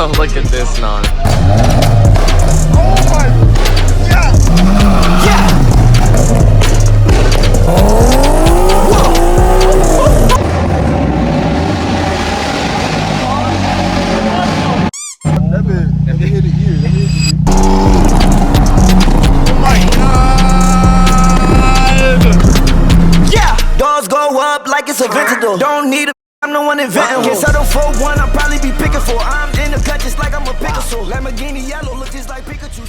Look at this non. Oh my, yeah, yeah. That bit hit the ear. Oh my God! Yeah, doors go up like it's a Aventador. Don't need a. I'm the one inventing. Can't settle for one. I'll probably be picking for. I'm in the cut just like I'm a Picasso. Lamborghini yellow look just like Pikachu.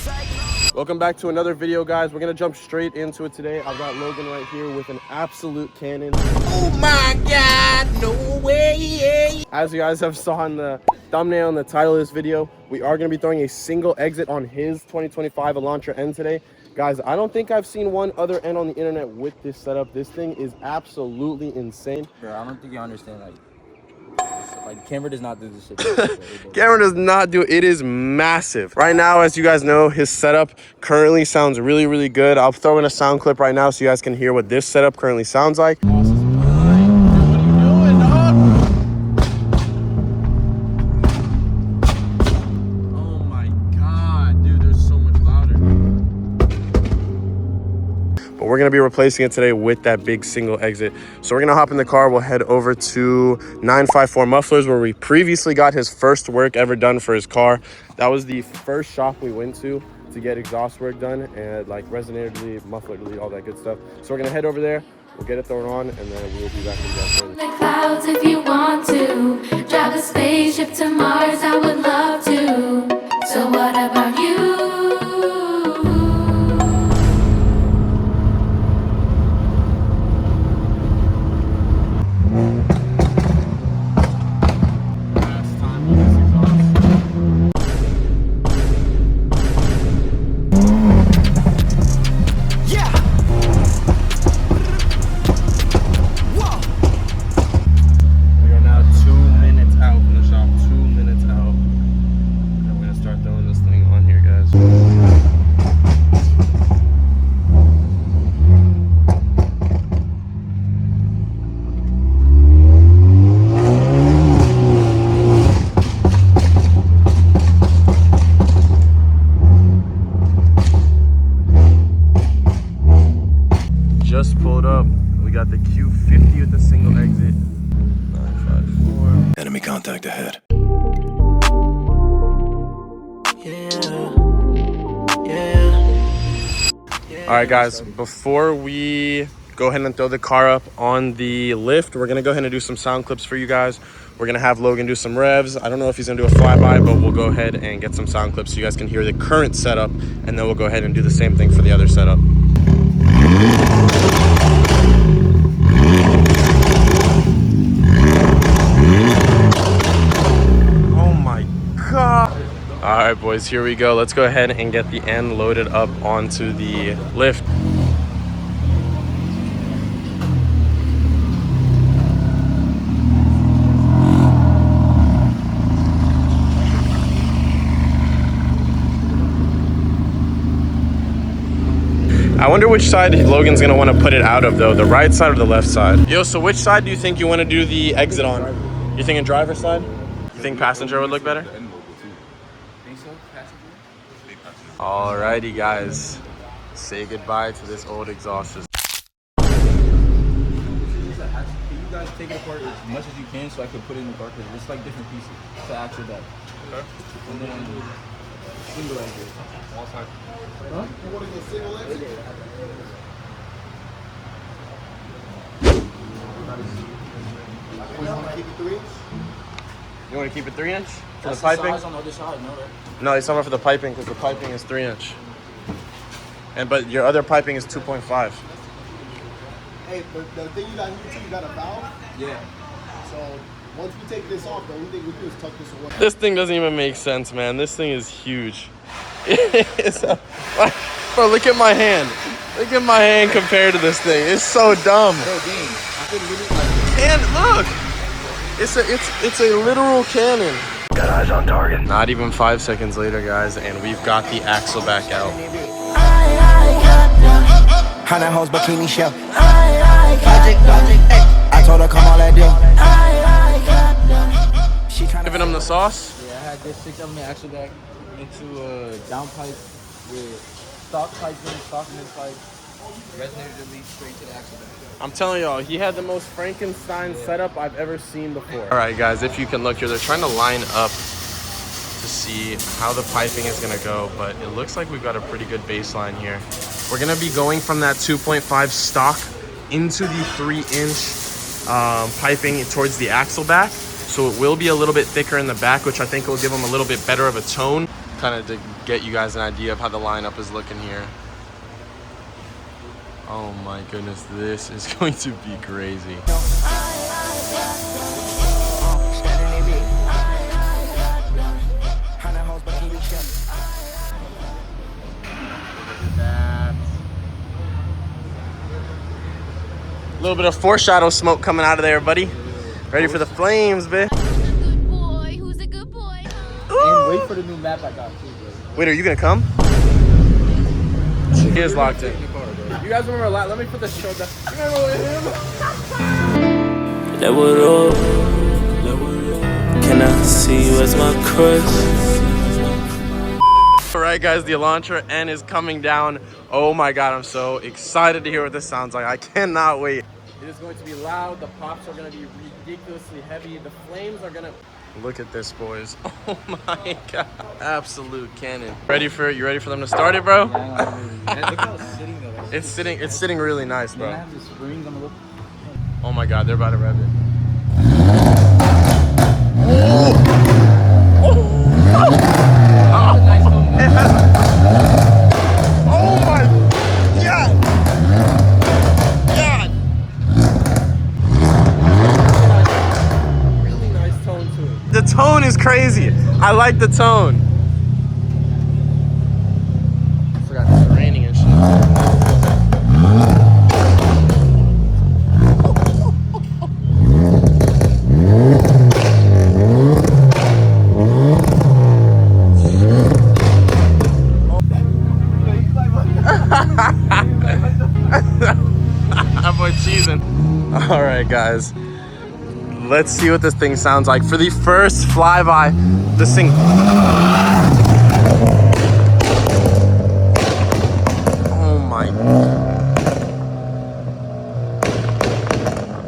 Welcome back to another video, guys. We're gonna jump straight into it today. I've got Logan right here with an absolute cannon. Oh my God, no way. As you guys have saw in the thumbnail and the title of this video, we are gonna be throwing a single exit on his 2025 Elantra N today. Guys, I don't think I've seen one other N on the internet with this setup. This thing is absolutely insane. Bro, I don't think you understand, like camera does not do this shit. Camera does not do it. It is massive. Right now, as you guys know, his setup currently sounds really, really good. I'll throw in a sound clip right now so you guys can hear what this setup currently sounds like. But we're gonna be replacing it today with that big single exit. So we're gonna hop in the car. We'll head over to 954 Mufflers, where we previously got his first work ever done for his car. That was the first shop we went to get exhaust work done, and like resonator delete, muffler delete, all that good stuff. So we're gonna head over there. We'll get it thrown on, and then we'll be back in the The clouds if you want to. Drive a spaceship to Mars, I would love to. So what about you? Just pulled up. We got the Q50 with the single exit. 954. Enemy contact ahead. All right, guys, before we go ahead and throw the car up on the lift, we're gonna go ahead and do some sound clips for you guys. We're gonna have Logan do some revs. I don't know if he's gonna do a flyby, but we'll go ahead and get some sound clips so you guys can hear the current setup, and then we'll go ahead and do the same thing for the other setup. Oh my God. All right, boys, here we go. Let's go ahead and get the N loaded up onto the lift. I wonder which side Logan's gonna want to put it out of, though, the right side or the left side. Yo, so which side do you think you want to do the exit on? You thinking driver's side? You think passenger would look better? Alrighty, guys, say goodbye to this old exhaust system. Can you guys take it apart as much as you can so I can put it in the car, because it's like different pieces to actual that. Okay. And then single exit. All side. Huh? You want to go single exit? You want to keep it 3-inch? You want to keep it 3-inch for That's the piping? size on the other side, no, right? No, he's talking about for the piping, because the piping is 3-inch. But your other piping is 2.5. Hey, but the thing you got here too, you got a valve. Yeah. So once we take this off, the only thing we do is tuck this away. This thing doesn't even make sense, man. This thing is huge. Bro, look at my hand. Look at my hand compared to this thing. It's so dumb. Bro, dang. I couldn't really And look, it's a literal cannon. Got eyes on target. Not even 5 seconds later, guys, and we've got the axle back out. 100 hoes bikini show. I told her come on, let do. Giving him the sauce. had this 6-element axle back into a down pipe with stock piping, stock mid pipe, resonator delete straight to the axle back. I'm telling y'all, he had the most Frankenstein setup I've ever seen before. All right, guys, if you can look here, they're trying to line up to see how the piping is gonna go, but it looks like we've got a pretty good baseline here. We're gonna be going from that 2.5 stock into the 3-inch piping towards the axle back. So it will be a little bit thicker in the back, which I think will give them a little bit better of a tone, kind of to get you guys an idea of how the lineup is looking here. Oh my goodness, this is going to be crazy. A little bit of foreshadow smoke coming out of there, buddy. Ready for the flames, bitch. Good boy. Who's a good boy? And wait for the new map I got too, bro. Wait, are you gonna come? He is locked in. You guys remember let me put the shoulder. You remember with him? Level up. Can I see you as my crush? All right, guys, the Elantra N is coming down. Oh my God, I'm so excited to hear what this sounds like. I cannot wait. It is going to be loud. The pops are going to be ridiculously heavy. The flames are going to... Look at this, boys. Oh my God. Absolute cannon. Ready for it? You ready for them to start it, bro? Look how it's sitting though. It's sitting really nice, bro. I have the springs on the look. Oh my God, they're about to rev it. Nice tone, Oh my God! God! Really nice tone to it. The tone is crazy. I like the tone. I forgot it's raining and shit. That boy cheesing. All right, guys. Let's see what this thing sounds like. For the first flyby, this thing... Oh my...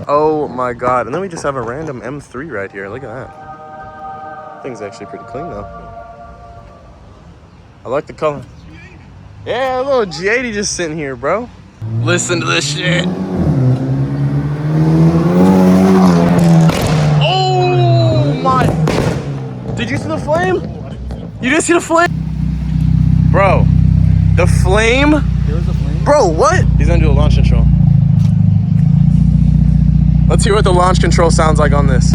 Oh my God. And then we just have a random M3 right here. Look at that. Thing's actually pretty clean though. I like the color. Yeah, a little G80 just sitting here, bro. Listen to this shit. Oh my. Did you see the flame? You didn't see the flame? Bro, the flame? There was a flame? Bro, what? He's gonna do a launch control. Let's hear what the launch control sounds like on this.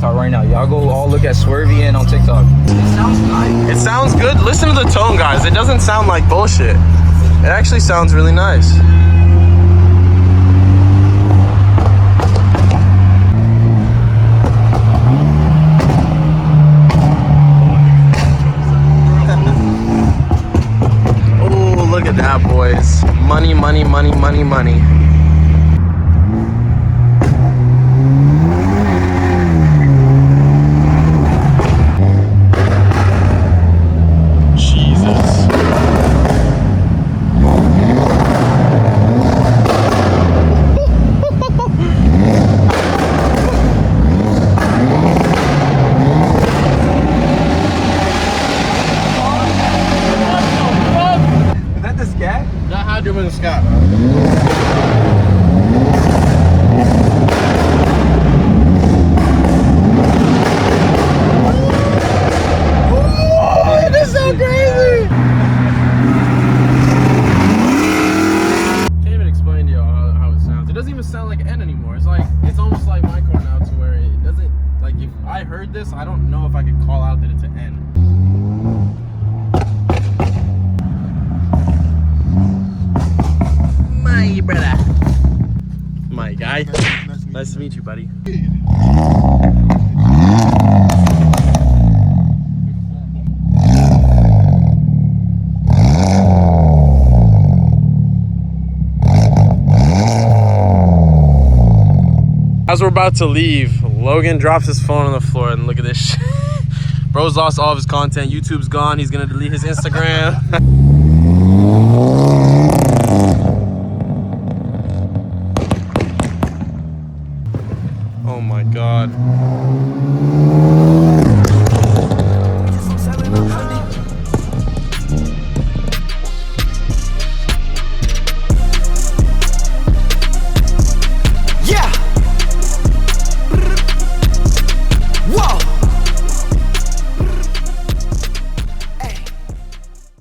Right now, y'all go all look at Swervy N on TikTok. It sounds nice. It sounds good. Listen to the tone, guys. It doesn't sound like bullshit. It actually sounds really nice. Oh, look at that, boys. Money, money, money, money, money. Doing the scat. Oh, this is so crazy. Can't even explain to you how it sounds. It doesn't even sound like N anymore. It's like it's almost like my car now, to where it doesn't like if I heard this, I don't know if I could call out that it's an N. Hi. Nice to meet you, buddy. As we're about to leave, Logan drops his phone on the floor and look at this shit. Bro's lost all of his content. YouTube's gone. He's gonna delete his Instagram.